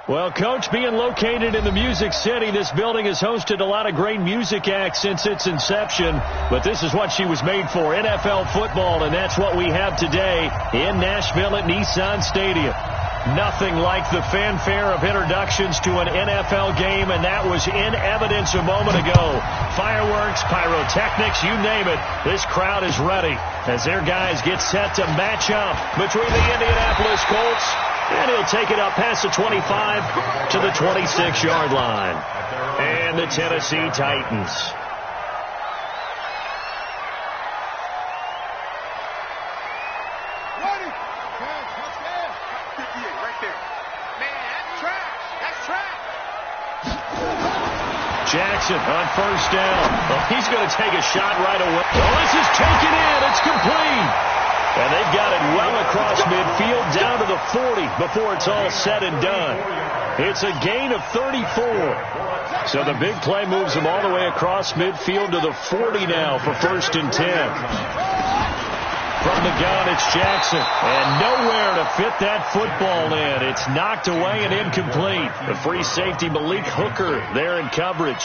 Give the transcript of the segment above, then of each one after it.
Well, Coach, being located in the Music City, this building has hosted a lot of great music acts since its inception. But this is what she was made for, NFL football, and that's what we have today in Nashville at Nissan Stadium. Nothing like the fanfare of introductions to an NFL game, and that was in evidence a moment ago. Fireworks, pyrotechnics, you name it. This crowd is ready as their guys get set to match up between the Indianapolis Colts, and he'll take it up past the 25 to the 26-yard line. And the Tennessee Titans. Jackson on first down. Well, he's going to take a shot right away. Well, this is taken in. It's complete. And they've got it well across midfield down to the 40 before it's all said and done. It's a gain of 34. So the big play moves them all the way across midfield to the 40 now for 1st and 10. From the gun, it's Jackson. And nowhere to fit that football in. It's knocked away and incomplete. The free safety, Malik Hooker, there in coverage.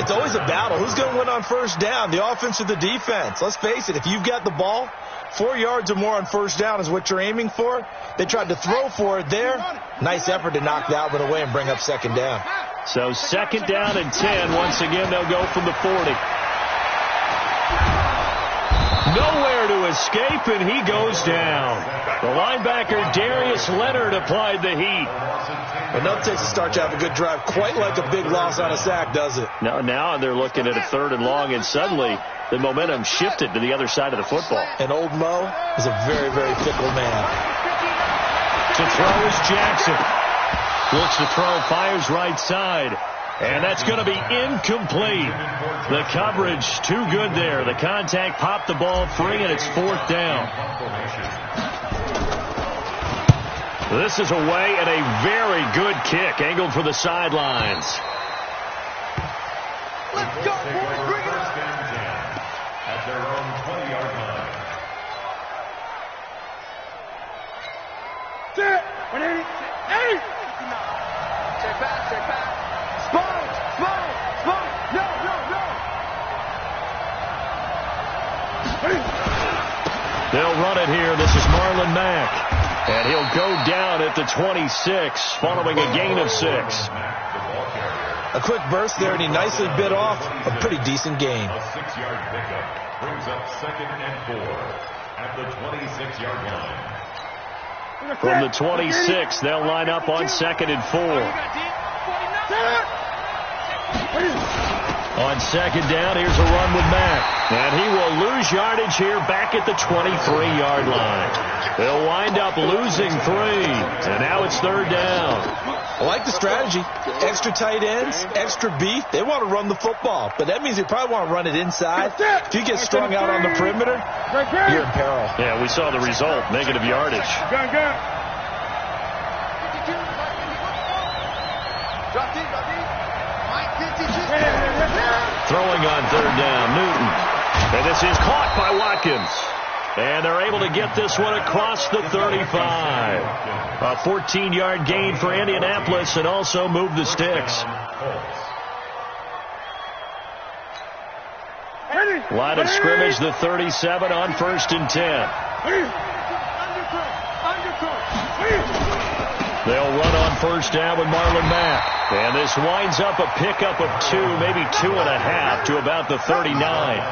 It's always a battle. Who's going to win on first down, the offense or the defense? Let's face it, if you've got the ball, 4 yards or more on first down is what you're aiming for. They tried to throw for it there. Nice effort to knock that one away and bring up second down. So 2nd down and 10. Once again, they'll go from the 40. Nowhere to escape, and he goes down. The linebacker, Darius Leonard, applied the heat. But nothing takes a start to have a good drive, quite like a big loss on a sack, does it? Now they're looking at a 3rd and long, and suddenly the momentum shifted to the other side of the football. And old Mo is a very, very fickle man. To throw is Jackson. Looks to throw, fires right side. And that's going to be incomplete. The coverage too good there. The contact popped the ball free, and it's 4th down. This is away, and a very good kick angled for the sidelines. Let's go, boys. Bring it up. At their own 20-yard line. Sit. 180. Check back. Smoke. They'll run it here. This is Marlon Mack. And he'll go down at the 26 following a gain of 6. A quick burst there, and he nicely bit off a pretty decent gain. A 6-yard pickup brings up 2nd and 4 at the 26-yard line. From the 26, they'll line up on 2nd and 4. On 2nd down, here's a run with Mack. And he will lose yardage here back at the 23-yard line. They'll wind up losing 3. And now it's 3rd down. I like the strategy. Extra tight ends, extra beef. They want to run the football. But that means they probably want to run it inside. If you get strung out on the perimeter, you're in peril. Yeah, we saw the result. Negative yardage. Throwing on 3rd down, Newton. And this is caught by Watkins. And they're able to get this one across the 35. A 14-yard gain for Indianapolis and also move the sticks. Line of scrimmage, the 37 on 1st and 10. They'll run on 1st down with Marlon Mack. And this winds up a pickup of 2, maybe 2.5 to about the 39.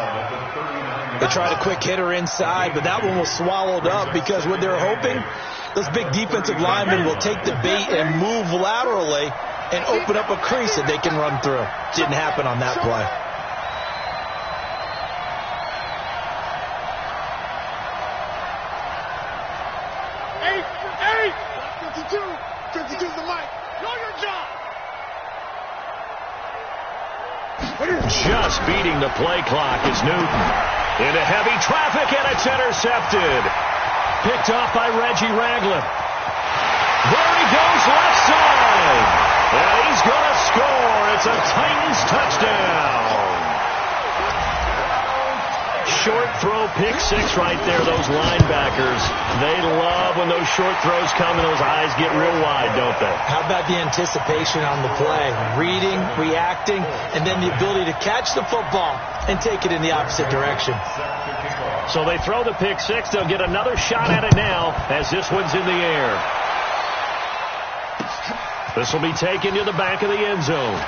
They tried a quick hitter inside, but that one was swallowed up because what they're hoping, those big defensive linemen will take the bait and move laterally and open up a crease that they can run through. Didn't happen on that play. Just beating the play clock is Newton. Into heavy traffic, and it's intercepted. Picked off by Reggie Ragland. There he goes left side. And he's going to score. It's a Titans touchdown. short throw pick six right there, those linebackers. They love when those short throws come and those eyes get real wide, don't they? How about the anticipation on the play? Reading, reacting, and then the ability to catch the football and take it in the opposite direction. So they throw the pick six. They'll get another shot at it now as this one's in the air. This will be taken to the back of the end zone.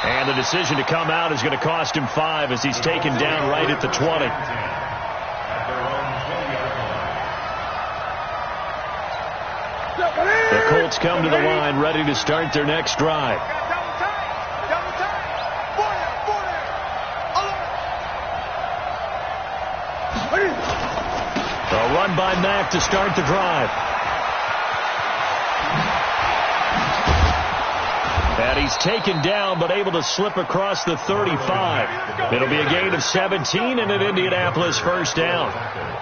And the decision to come out is going to cost him 5 as he's taken down right at the 20. The Colts come to the line ready to start their next drive. A run by Mack to start the drive. And he's taken down, but able to slip across the 35. It'll be a gain of 17 and an Indianapolis first down.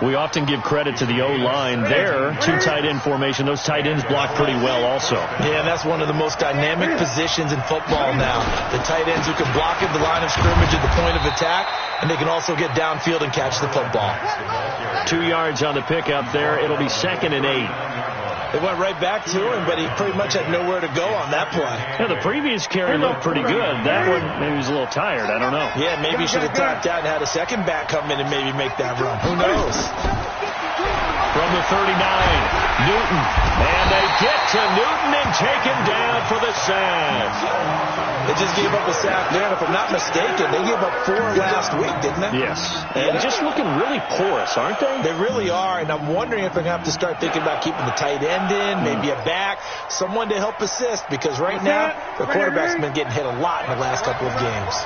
We often give credit to the O-line there. 2 tight end formation. Those tight ends block pretty well also. Yeah, that's one of the most dynamic positions in football now. The tight ends who can block at the line of scrimmage at the point of attack, and they can also get downfield and catch the football. 2 yards on the pickup there. It'll be 2nd and 8. They went right back to him, but he pretty much had nowhere to go on that play. Yeah, the previous carry looked pretty good. That one, maybe he was a little tired. I don't know. Yeah, maybe he should have tapped out and had a second back come in and maybe make that run. Who knows? From the 39, Newton. And they get to Newton and take him down for the sack. They just gave up a sack there, and if I'm not mistaken, they gave up 4 last week, didn't they? Yes. And just looking really porous, aren't they? They really are, and I'm wondering if they're going to have to start thinking about keeping the tight end in, maybe a back, someone to help assist, because right now, the quarterback's been getting hit a lot in the last couple of games.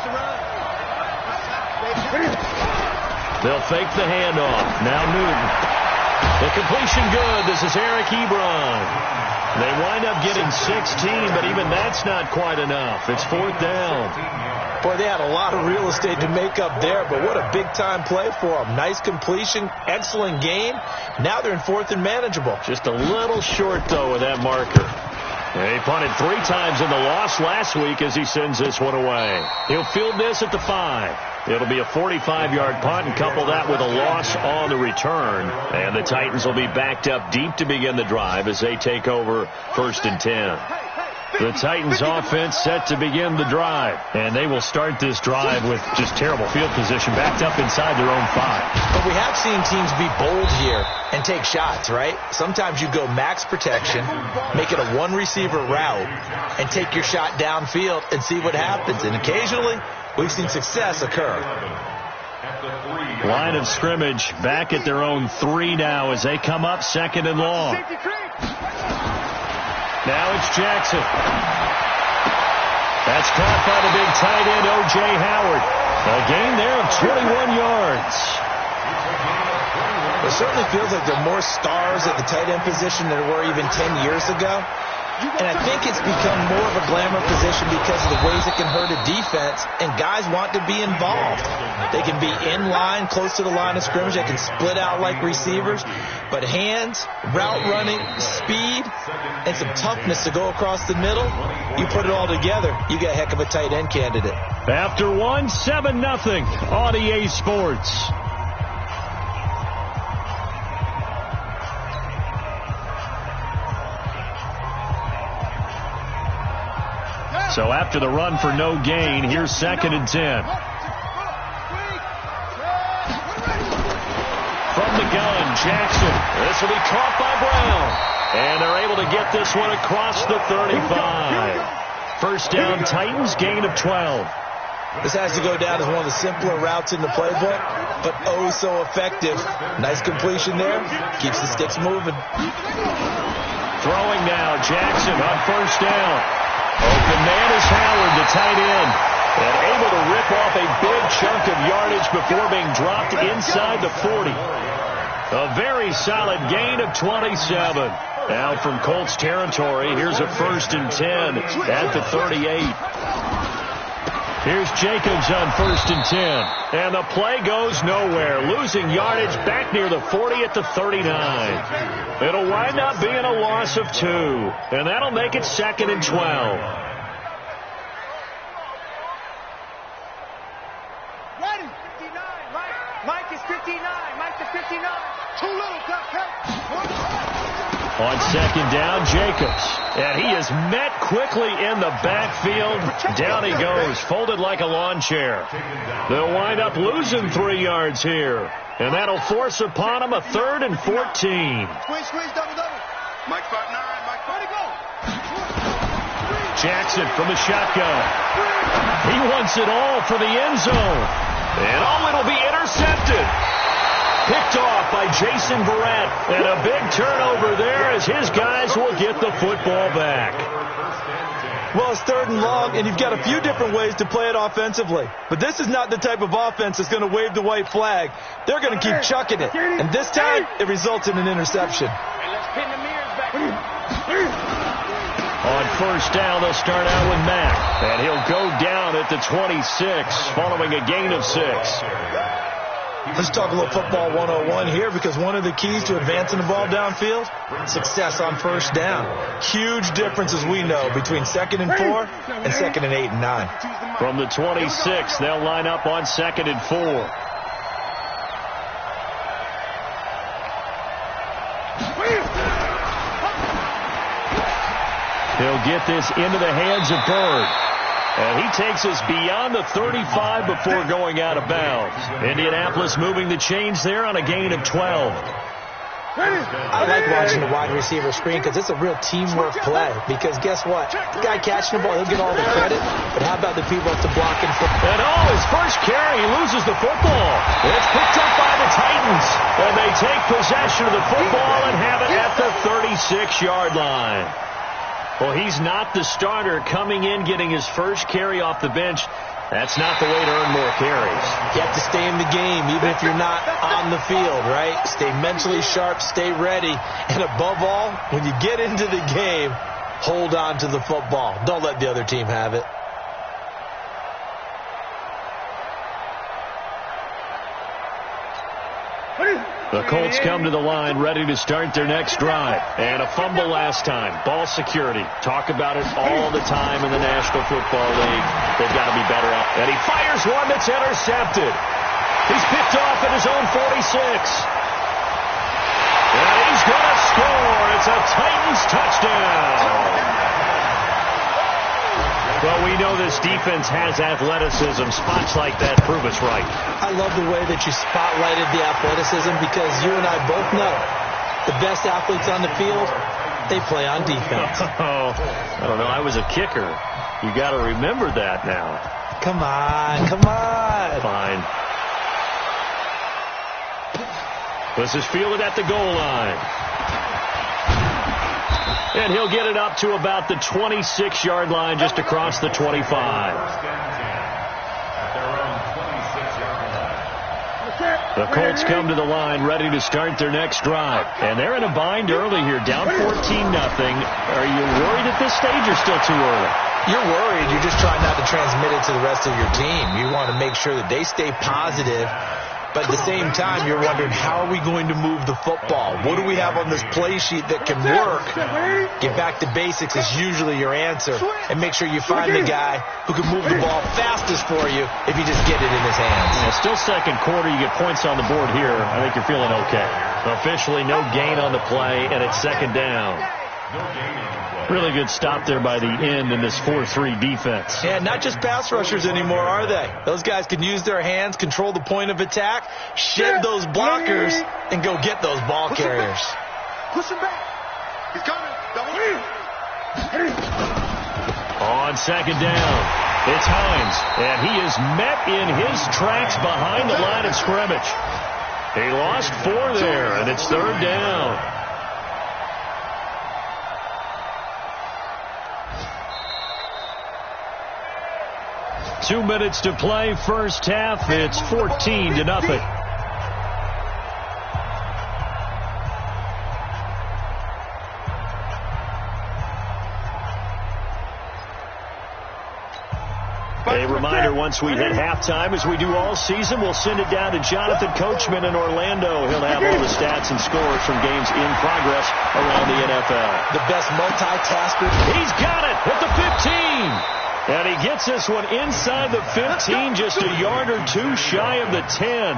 They'll fake the handoff. Now Newton. The completion good. This is Eric Ebron. They wind up getting 16, but even that's not quite enough. It's 4th down. Boy, they had a lot of real estate to make up there, but what a big-time play for them. Nice completion, excellent game. Now they're in 4th and manageable. Just a little short, though, with that marker. He punted 3 times in the loss last week as he sends this one away. He'll field this at the 5. It'll be a 45-yard punt, and couple that with a loss on the return. And the Titans will be backed up deep to begin the drive as they take over 1st and 10. The Titans offense set to begin the drive. And they will start this drive with just terrible field position, backed up inside their own 5. But we have seen teams be bold here and take shots, right? Sometimes you go max protection, make it a 1-receiver route, and take your shot downfield and see what happens. And occasionally, we've seen success occur. Line of scrimmage back at their own 3 now as they come up 2nd and long. Now it's Jackson. That's caught by the big tight end, O.J. Howard. A gain there of 21 yards. It certainly feels like there are more stars at the tight end position than there were even 10 years ago. And I think it's become more of a glamour position because of the ways it can hurt a defense, and guys want to be involved. They can be in line, close to the line of scrimmage. They can split out like receivers. But hands, route running, speed, and some toughness to go across the middle, you put it all together, you get a heck of a tight end candidate. After 1, 7-0 on EA Sports. So after the run for no gain, here's 2nd and 10. From the gun, Jackson. This will be caught by Brown. And they're able to get this one across the 35. First down, Titans, gain of 12. This has to go down as one of the simpler routes in the playbook, but oh so effective. Nice completion there. Keeps the sticks moving. Throwing now, Jackson on first down. Open man is Howard, the tight end, and able to rip off a big chunk of yardage before being dropped inside the 40. A very solid gain of 27. Now from Colts territory, here's a 1st and 10 at the 38. Here's Jacobs on 1st and 10. And the play goes nowhere. Losing yardage back near the 40 at the 39. It'll wind up being a loss of 2. And that'll make it 2nd and 12. On second down, Jacobs. And he is met quickly in the backfield. Down he goes, folded like a lawn chair. They'll wind up losing 3 yards here. And that'll force upon him a 3rd and 14. Squeeze, double. Mike 5-9, Mike 5 to go. Jackson from the shotgun. He wants it all for the end zone. And it'll be intercepted. Picked off by Jason Verrett. And a big turnover there as his guys will get the football back. Well, it's 3rd and long, and you've got a few different ways to play it offensively. But this is not the type of offense that's going to wave the white flag. They're going to keep chucking it. And this time, it results in an interception. Let's pin the mirrors back. On first down, they'll start out with Mack. And he'll go down at the 26, following a gain of 6. Let's talk a little football 101 here, because one of the keys to advancing the ball downfield, success on first down. Huge difference, as we know, between 2nd and 4 and 2nd and 8 and 9. From the 26, they'll line up on 2nd and 4. He'll get this into the hands of Bird. And he takes us beyond the 35 before going out of bounds. Indianapolis moving the chains there on a gain of 12. I like watching the wide receiver screen because it's a real teamwork play. Because guess what? The guy catching the ball, he'll get all the credit. But how about the people up to blocking for? And his first carry, he loses the football. It's picked up by the Titans. And they take possession of the football and have it at the 36-yard line. Well, he's not the starter coming in, getting his first carry off the bench. That's not the way to earn more carries. You have to stay in the game, even if you're not on the field, right? Stay mentally sharp, stay ready. And above all, when you get into the game, hold on to the football. Don't let the other team have it. The Colts come to the line ready to start their next drive. And a fumble last time. Ball security. Talk about it all the time in the National Football League. They've got to be better out. And he fires one that's intercepted. He's picked off at his own 46. And he's going to score. It's a Titans touchdown. Well, we know this defense has athleticism. Spots like that prove us right. I love the way that you spotlighted the athleticism because you and I both know the best athletes on the field, they play on defense. I don't know. I was a kicker. You got to remember that now. Come on. Fine. This is fielded at the goal line. And he'll get it up to about the 26-yard line, just across the 25. The Colts come to the line ready to start their next drive. And they're in a bind early here, down 14-0. Are you worried at this stage or still too early? You're worried. You're just trying not to transmit it to the rest of your team. You want to make sure that they stay positive. But at the same time, you're wondering, how are we going to move the football? What do we have on this play sheet that can work? Get back to basics is usually your answer. And make sure you find the guy who can move the ball fastest for you if you just get it in his hands. Yeah, still second quarter. You get points on the board here. I think you're feeling okay. Officially, no gain on the play, and it's second down. Really good stop there by the end in this 4-3 defense. Yeah, not just pass rushers anymore, are they? Those guys can use their hands, control the point of attack, shed those blockers, and go get those ball carriers. Push him back. He's coming. Double. On second down, it's Hines, and he is met in his tracks behind the line of scrimmage. He lost 4 there, and it's third down. Two minutes to play, first half. It's 14-0. A reminder, once we hit halftime, as we do all season, we'll send it down to Jonathan Coachman in Orlando. He'll have all the stats and scores from games in progress around the NFL. The best multitasker. He's got it at the 15. And he gets this one inside the 15, just a yard or two shy of the 10.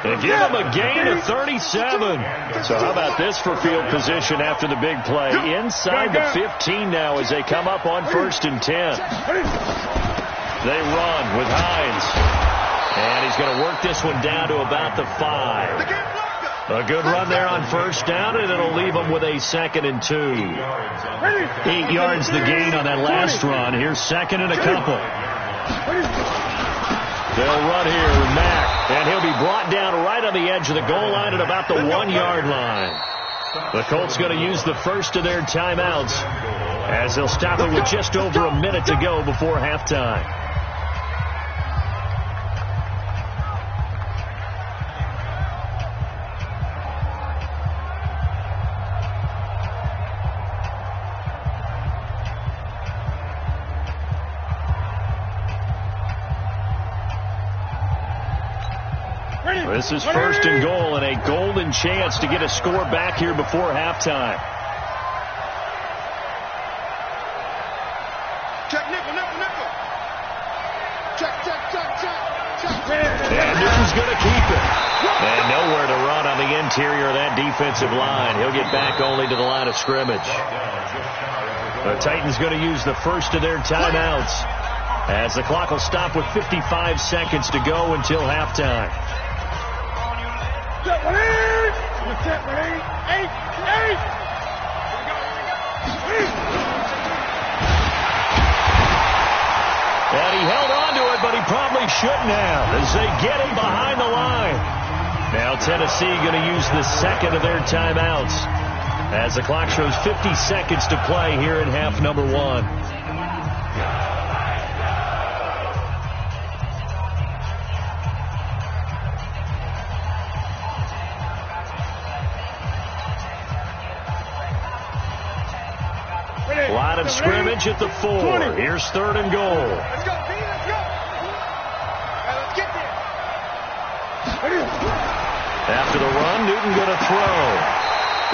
They give him a gain of 37. So how about this for field position after the big play? Inside the 15 now as they come up on 1st and 10. They run with Hines. And he's going to work this one down to about the 5. A good run there on 1st down, and it'll leave them with a 2nd and 2. 8 yards the gain on that last run. Here's 2nd and a couple. They'll run here with Mack, and he'll be brought down right on the edge of the goal line at about the 1-yard line. The Colts going to use the first of their timeouts as they'll stop it with just over a minute to go before halftime. This is 1st and goal and a golden chance to get a score back here before halftime. Check, nickel. Check. And Newton's going to keep it. And nowhere to run on the interior of that defensive line. He'll get back only to the line of scrimmage. The Titans going to use the first of their timeouts as the clock will stop with 55 seconds to go until halftime. And he held on to it, but he probably shouldn't have as they get him behind the line. Now Tennessee going to use the 2nd of their timeouts as the clock shows 50 seconds to play here in half number 1. Line of scrimmage at the 4. Here's 3rd and goal. let's go. Let's get there. After the run, Newton going to throw.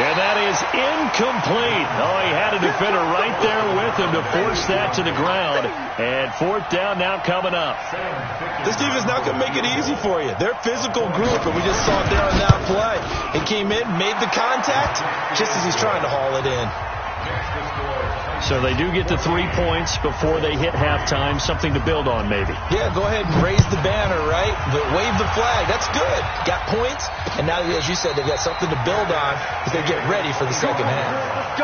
And that is incomplete. Oh, he had a defender right there with him to force that to the ground. And 4th down now coming up. This defense not going to make it easy for you. They're a physical group, and we just saw it there on that play. He came in, made the contact, just as he's trying to haul it in. So they do get the 3 points before they hit halftime, something to build on maybe. Yeah, go ahead and raise the banner, right? But wave the flag. That's good. Got points, and now, as you said, they've got something to build on as they get ready for the second half.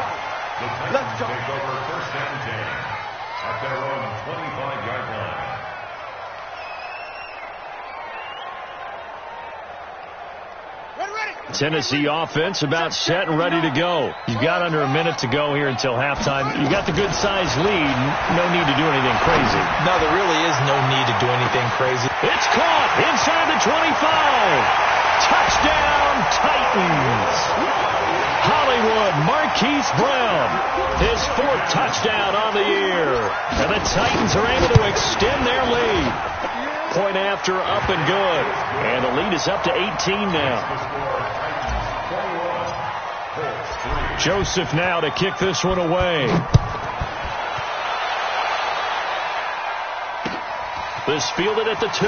Let's go. Take over 1st and 10 at their own 25-yard line. Tennessee offense about set and ready to go. You've got under a minute to go here until halftime. You've got the good-sized lead. No need to do anything crazy. No, there really is no need to do anything crazy. It's caught inside the 25. Touchdown, Titans. Hollywood Marquise Brown, his 4th touchdown on the year. And the Titans are able to extend their lead. Point after, up and good. And the lead is up to 18 now. Joseph now to kick this one away. This fielded at the 2.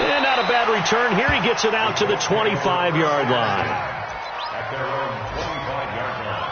And not a bad return here. He gets it out to the 25-yard line. At their own 25-yard line.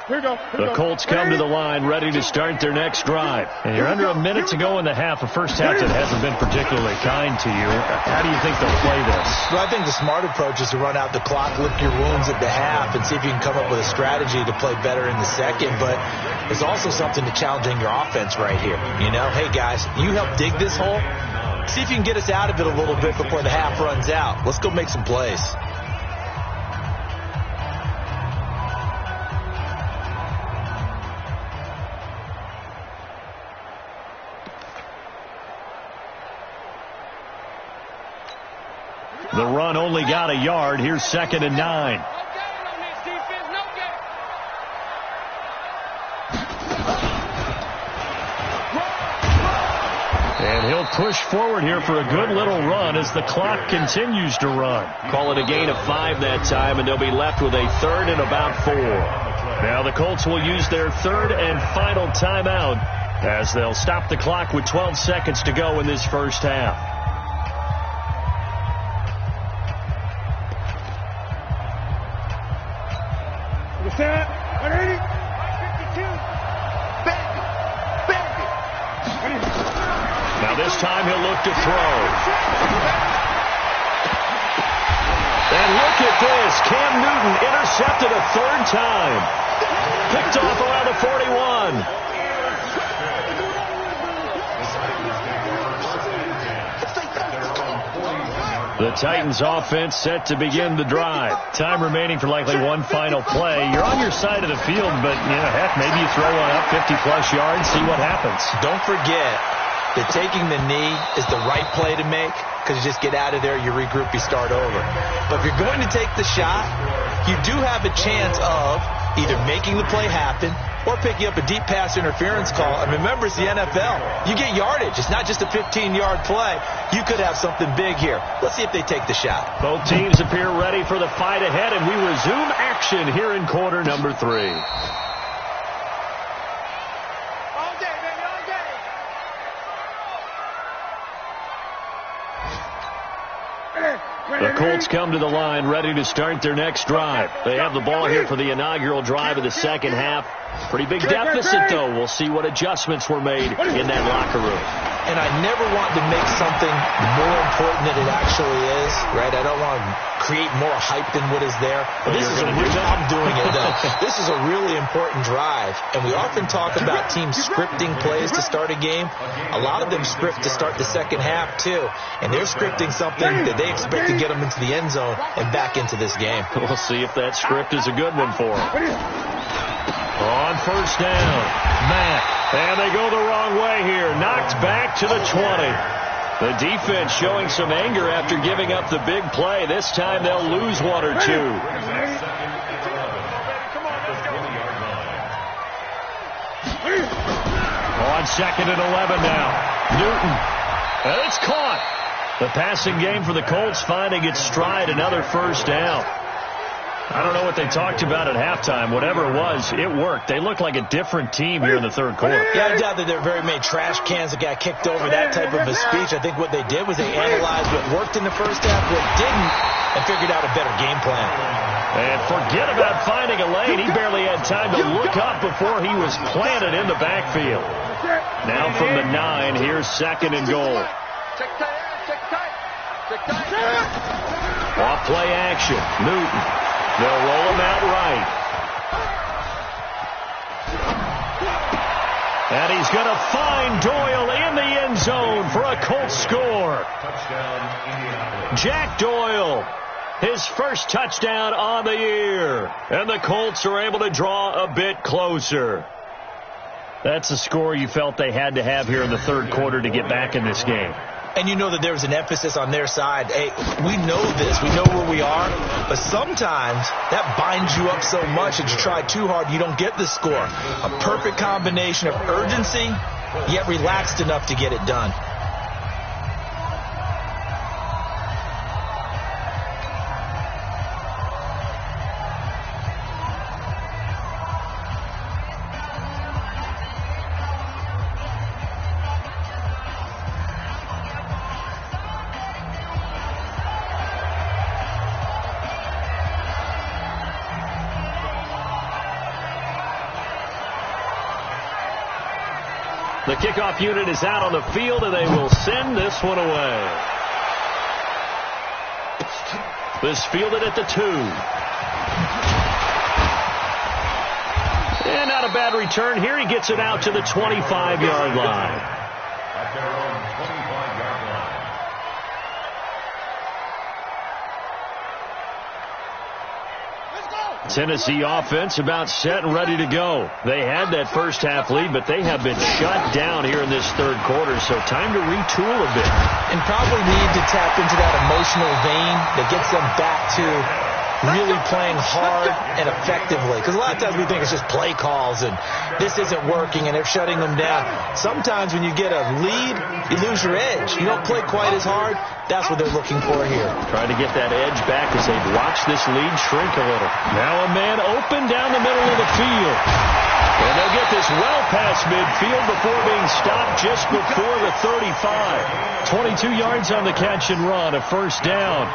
The Colts come to the line ready to start their next drive. And you're under a minute to go in the half. A first half that hasn't been particularly kind to you. How do you think they'll play this? Well, I think the smart approach is to run out the clock, lick your wounds at the half, and see if you can come up with a strategy to play better in the second. But there's also something to challenging your offense right here. You know, hey, guys, you help dig this hole. See if you can get us out of it a little bit before the half runs out. Let's go make some plays. The run only got a yard. Here's 2nd and 9. And he'll push forward here for a good little run as the clock continues to run. Call it a gain of 5 that time, and they'll be left with a 3rd and about 4. Now the Colts will use their third and final timeout as they'll stop the clock with 12 seconds to go in this first half. Now this time he'll look to throw. And look at this. Cam Newton intercepted a third time. Picked off around the 41. The Titans offense set to begin the drive. Time remaining for likely one final play. You're on your side of the field, but, heck, maybe you throw one up 50-plus yards, see what happens. Don't forget that taking the knee is the right play to make, because you just get out of there, you regroup, you start over. But if you're going to take the shot, you do have a chance of either making the play happen or picking up a deep pass interference call. And remember, it's the NFL. You get yardage. It's not just a 15-yard play. You could have something big here. Let's see if they take the shot. Both teams appear ready for the fight ahead, and we resume action here in quarter number 3. The Colts come to the line ready to start their next drive. They have the ball here for the inaugural drive of the second half. Pretty big deficit, though. We'll see what adjustments were made in that locker room. And I never want to make something more important than it actually is, right? I don't want to create more hype than what is there. But this is I'm doing it, though. This is a really important drive. And we often talk about teams scripting plays to start a game. A lot of them script to start the second half, too. And they're scripting something that they expect to get them into the end zone and back into this game. We'll see if that script is a good one for them. On first down, Matt. And they go the wrong way here. Knocked back to the 20. The defense showing some anger after giving up the big play. This time they'll lose one or two. On second and 11 now. Newton. And it's caught. The passing game for the Colts finding its stride, another first down. I don't know what they talked about at halftime. Whatever it was, it worked. They look like a different team here in the third quarter. Yeah, I doubt that there are very many trash cans that got kicked over, that type of a speech. I think what they did was they analyzed what worked in the first half, what didn't, and figured out a better game plan. And forget about finding a lane. He barely had time to look up before he was planted in the backfield. Now from the 9, here's second and goal. Off play action. Newton. They'll roll him out right. And he's going to find Doyle in the end zone for a Colts score. Jack Doyle, his first touchdown on the year. And the Colts are able to draw a bit closer. That's a score you felt they had to have here in the third quarter to get back in this game. And you know that there was an emphasis on their side. Hey, we know this. We know where we are. But sometimes that binds you up so much that you try too hard, you don't get the score. A perfect combination of urgency, yet relaxed enough to get it done. The kickoff unit is out on the field, and they will send this one away. This fielded at the 2. And not a bad return here. He gets it out to the 25-yard line. At their own 25-yard line. Tennessee offense about set and ready to go. They had that first half lead, but they have been shut down here in this third quarter, so time to retool a bit. And probably need to tap into that emotional vein that gets them back to really playing hard and effectively. Because a lot of times we think it's just play calls and this isn't working and they're shutting them down. Sometimes when you get a lead, you lose your edge. You don't play quite as hard. That's what they're looking for here. Trying to get that edge back as they watch this lead shrink a little. Now a man open down the middle of the field. And they'll get this well past midfield before being stopped just before the 35. 22 yards on the catch and run, a first down.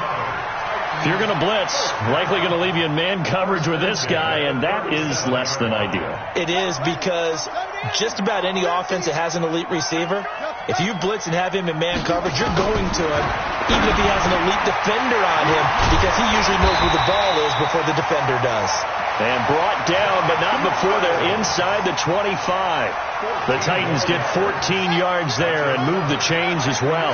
If you're going to blitz, likely going to leave you in man coverage with this guy, and that is less than ideal. It is, because just about any offense that has an elite receiver, if you blitz and have him in man coverage, you're going to him, even if he has an elite defender on him, because he usually knows where the ball is before the defender does. And brought down, but not before they're inside the 25. The Titans get 14 yards there and move the chains as well.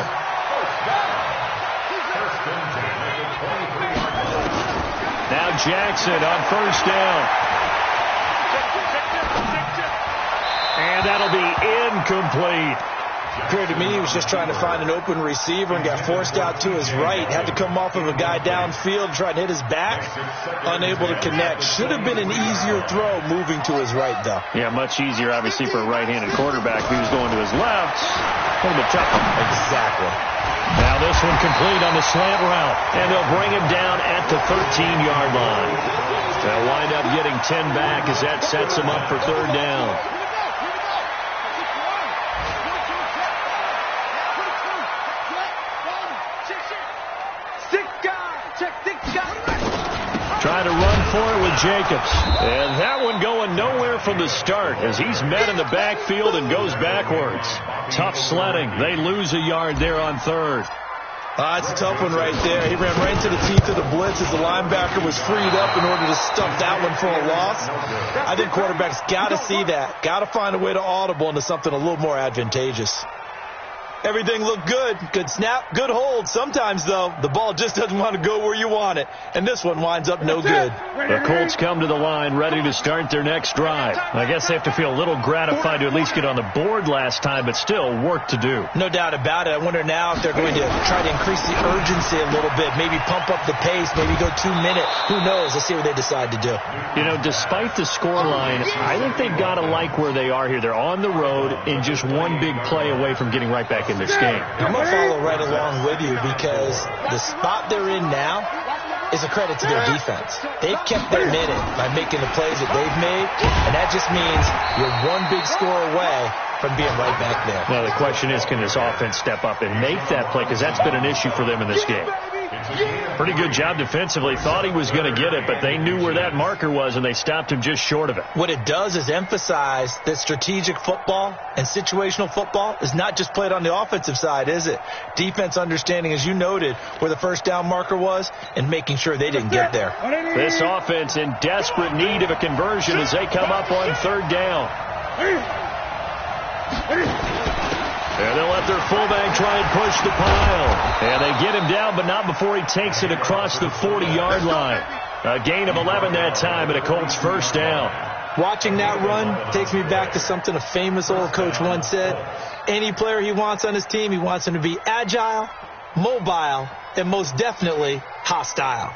Now Jackson on first down. And that'll be incomplete. Appeared to me he was just trying to find an open receiver and got forced out to his right. Had to come off of a guy downfield, try to hit his back. Unable to connect. Should have been an easier throw moving to his right, though. Yeah, much easier, obviously, for a right-handed quarterback. If he was going to his left, a little bit tougher. Exactly. Now this one complete on the slant route. And they'll bring him down at the 13-yard line. They'll wind up getting 10 back as that sets him up for third down. Trying to run for it with Jacobs. And that one going nowhere from the start as he's met in the backfield and goes backwards. Tough sledding. They lose a yard there on third. It's a tough one right there. He ran right into the teeth of the blitz as the linebacker was freed up in order to stuff that one for a loss. I think quarterbacks got to see that. Got to find a way to audible into something a little more advantageous. Everything looked good. Good snap, good hold. Sometimes, though, the ball just doesn't want to go where you want it. And this one winds up no good. The Colts come to the line ready to start their next drive. I guess they have to feel a little gratified to at least get on the board last time, but still work to do. No doubt about it. I wonder now if they're going to try to increase the urgency a little bit, maybe pump up the pace, maybe go 2 minute. Who knows? Let's see what they decide to do. You know, despite the scoreline, I think they've got to like where they are here. They're on the road and just one big play away from getting right back in this game. I'm going to follow right along with you because the spot they're in now is a credit to their defense. They've kept their minute by making the plays that they've made, and that just means you're one big score away from being right back there. Now, the question is, can this offense step up and make that play? Because that's been an issue for them in this game. Pretty good job defensively. Thought he was going to get it, but they knew where that marker was, and they stopped him just short of it. What it does is emphasize that strategic football and situational football is not just played on the offensive side, is it? Defense understanding, as you noted, where the first down marker was and making sure they didn't get there. This offense in desperate need of a conversion as they come up on third down. And they'll let their fullback try and push the pile. And they get him down, but not before he takes it across the 40-yard line. A gain of 11 that time, and a Colts first down. Watching that run takes me back to something a famous old coach once said. Any player he wants on his team, he wants him to be agile, mobile, and most definitely hostile.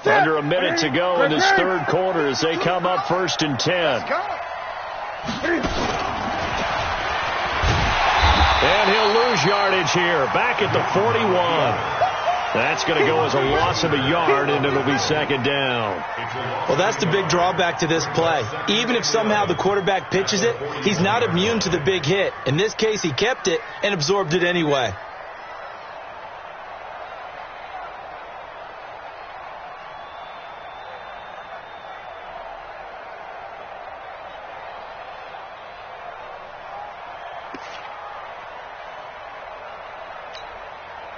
Under a minute to go in this third quarter as they come up 1st and 10. And he'll lose yardage here, back at the 41. That's going to go as a loss of a yard, and it'll be second down. Well, that's the big drawback to this play. Even if somehow the quarterback pitches it, he's not immune to the big hit. In this case, he kept it and absorbed it anyway.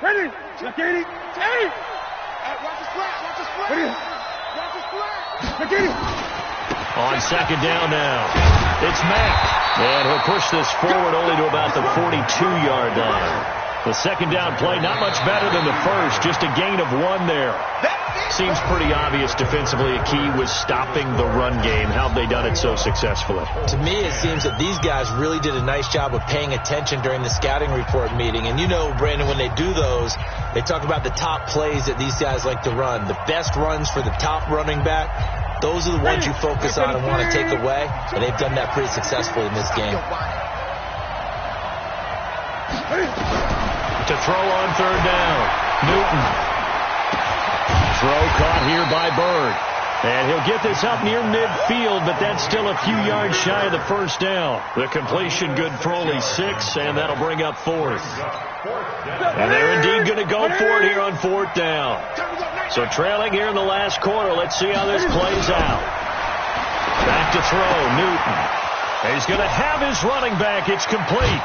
Ready? Check 80. 80. Watch the splat. Watch the splat. Ready? Watch the splat. Check 80. On second down now, it's Mack. And he'll push this forward only to about the 42-yard line. The second down play, not much better than the first, just a gain of 1 there. Seems pretty obvious defensively a key was stopping the run game. How have they done it so successfully? To me, it seems that these guys really did a nice job of paying attention during the scouting report meeting. And you know, Brandon, when they do those, they talk about the top plays that these guys like to run. The best runs for the top running back, those are the ones you focus on and want to take away. And they've done that pretty successfully in this game. To throw on third down, Newton. Throw caught here by Bird. And he'll get this up near midfield, but that's still a few yards shy of the first down. The completion good for only 6, and that'll bring up 4th. And they're indeed going to go for it here on 4th down. So trailing here in the last quarter. Let's see how this plays out. Back to throw, Newton. He's going to have his running back. It's complete.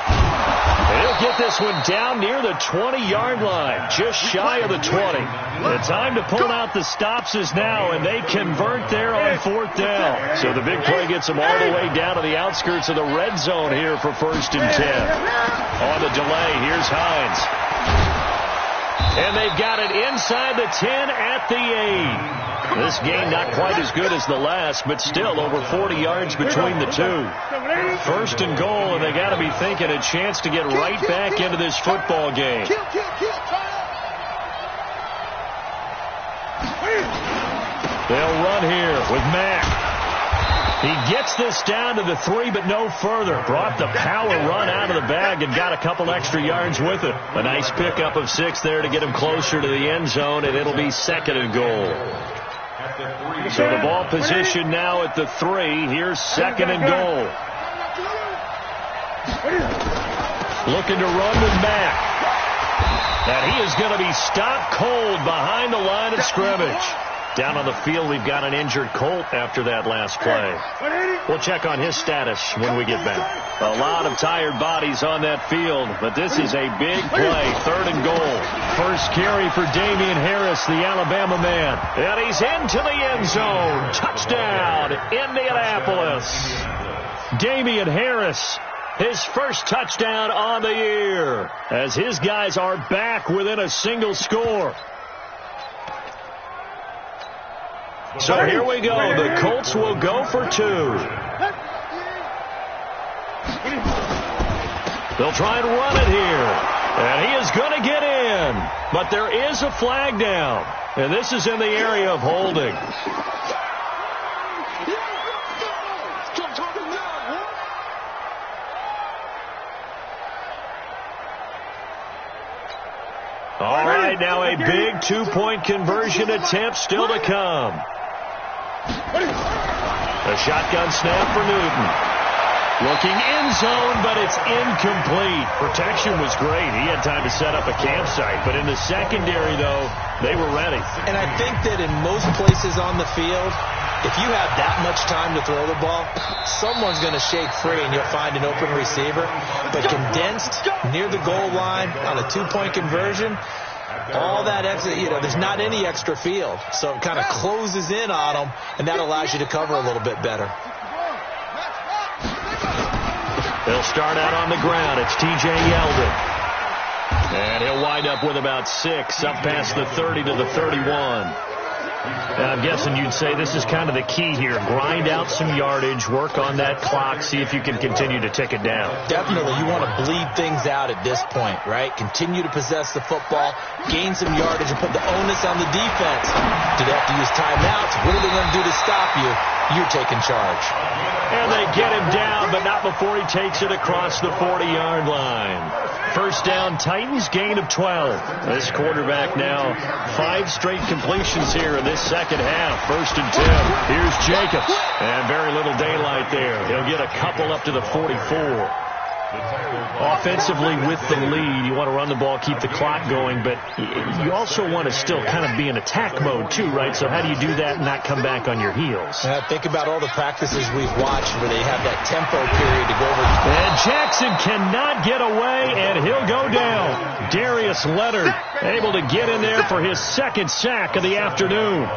And he'll get this one down near the 20-yard line, just shy of the 20. The time to pull out the stops is now, and they convert there on 4th down. So the big play gets them all the way down to the outskirts of the red zone here for 1st and 10. On the delay, here's Hines. And they've got it inside the 10 at the 8. This game not quite as good as the last, but still over 40 yards between the two. 1st and goal, and they got to be thinking a chance to get right back into this football game. They'll run here with Mack. He gets this down to the 3, but no further. Brought the power run out of the bag and got a couple extra yards with it. A nice pickup of 6 there to get him closer to the end zone, and it'll be 2nd and goal. So the ball position now at the 3. Here's 2nd and goal. Looking to run with Mack. And he is going to be stopped cold behind the line of scrimmage. Down on the field, we've got an injured Colt after that last play. We'll check on his status when we get back. A lot of tired bodies on that field, but this is a big play. 3rd and goal. First carry for Damian Harris, the Alabama man. And he's into the end zone. Touchdown, Indianapolis. Damian Harris, his first touchdown on the year, as his guys are back within a single score. So here we go. The Colts will go for 2. They'll try and run it here. And he is going to get in. But there is a flag down. And this is in the area of holding. All right, now a big 2-point conversion attempt still to come. A shotgun snap for Newton. Looking in zone, but it's incomplete. Protection was great. He had time to set up a campsite. But in the secondary, though, they were ready. And I think that in most places on the field, if you have that much time to throw the ball, someone's going to shake free and you'll find an open receiver. But condensed near the goal line on a 2-point conversion, all that extra, there's not any extra field. So it kind of closes in on them, and that allows you to cover a little bit better. They'll start out on the ground. It's T.J. Yeldon. And he'll wind up with about 6, up past the 30 to the 31. I'm guessing you'd say this is kind of the key here. Grind out some yardage, work on that clock, see if you can continue to tick it down. Definitely. You want to bleed things out at this point, right? Continue to possess the football, gain some yardage, and put the onus on the defense. Do they have to use timeouts? What are they going to do to stop you? You're taking charge. And they get him down, but not before he takes it across the 40-yard line. First down, Titans, gain of 12. This quarterback now 5 straight completions here in this second half. 1st and 10. Here's Jacobs. And very little daylight there. He'll get a couple up to the 44. Offensively with the lead, you want to run the ball, keep the clock going, but you also want to still kind of be in attack mode too, right? So how do you do that and not come back on your heels? Think about all the practices we've watched where they have that tempo period to go over. And Jackson cannot get away, and he'll go down. Darius Leonard able to get in there for his 2nd sack of the afternoon.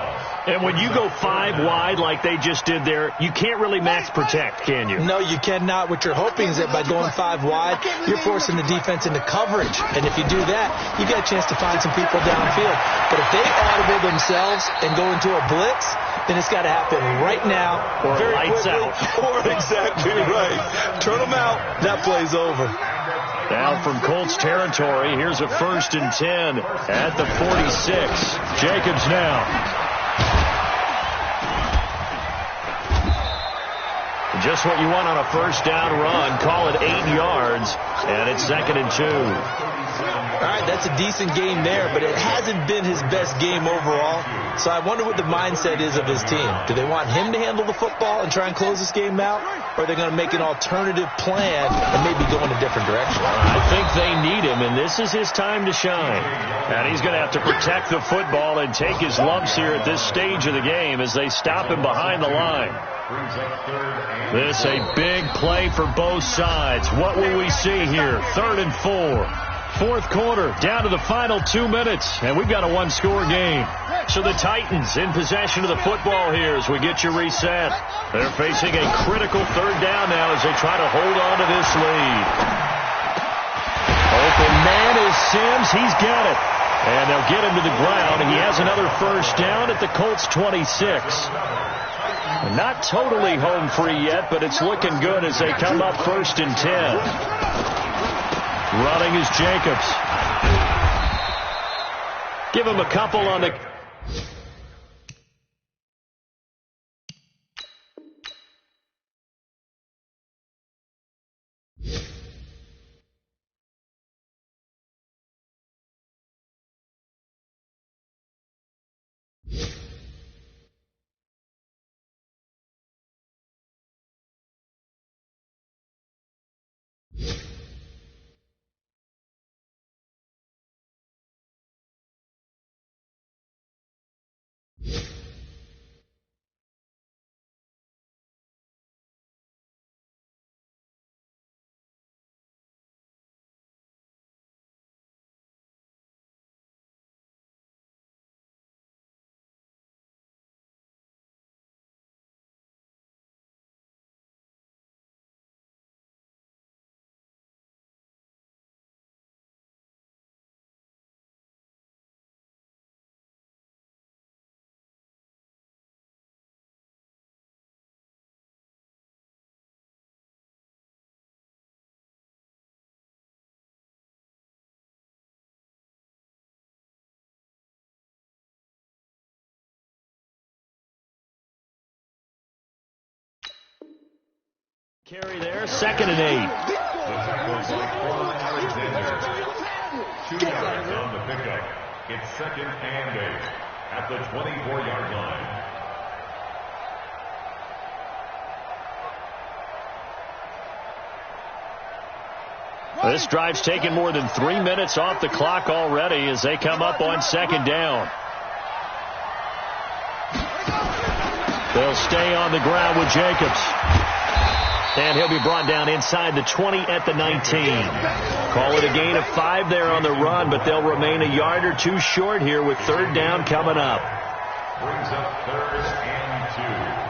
And when you go 5 wide like they just did there, you can't really max protect, can you? No, you cannot. What you're hoping is that by going 5 wide, you're forcing the defense into coverage. And if you do that, you got a chance to find some people downfield. But if they audible themselves and go into a blitz, then it's got to happen right now. Or very lights quickly, out. Or exactly right. Turn them out. That play's over. Down from Colts territory, here's a 1st and 10 at the 46. Jacobs now. Just what you want on a 1st down run. Call it 8 yards, and it's 2nd and 2. All right, that's a decent game there, but it hasn't been his best game overall. So I wonder what the mindset is of his team. Do they want him to handle the football and try and close this game out? Or are they going to make an alternative plan and maybe go in a different direction? I think they need him, and this is his time to shine. And he's going to have to protect the football and take his lumps here at this stage of the game as they stop him behind the line. This a big play for both sides. What will we see here? 3rd and 4. 4th quarter, down to the final 2 minutes, and we've got a 1-score game. So the Titans in possession of the football here as we get you reset. They're facing a critical 3rd down now as they try to hold on to this lead. Open man is Sims. He's got it. And they'll get him to the ground, and he has another 1st down at the Colts 26. Not totally home free yet, but it's looking good as they come up 1st and 10. Running is Jacobs. Give him a couple on the... Carry there, 2nd and 8. The tackle by Quan Alexander. 2 yards on the pickup. It's 2nd and 8 at the 24-yard line. This drive's taken more than 3 minutes off the clock already as they come up on 2nd down. They'll stay on the ground with Jacobs. And he'll be brought down inside the 20 at the 19. Call it a gain of 5 there on the run, but they'll remain a yard or 2 short here with 3rd down coming up. Brings up 3rd and 2.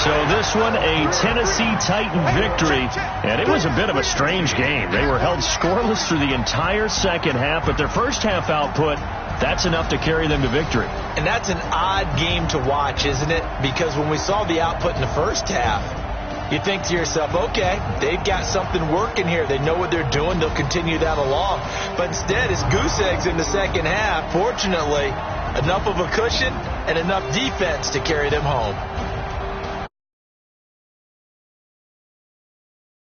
So this one, a Tennessee Titan victory, and it was a bit of a strange game. They were held scoreless through the entire 2nd half, but their 1st half output, that's enough to carry them to victory. And that's an odd game to watch, isn't it? Because when we saw the output in the 1st half, you think to yourself, okay, they've got something working here. They know what they're doing. They'll continue that along. But instead, it's goose eggs in the 2nd half. Fortunately, enough of a cushion and enough defense to carry them home.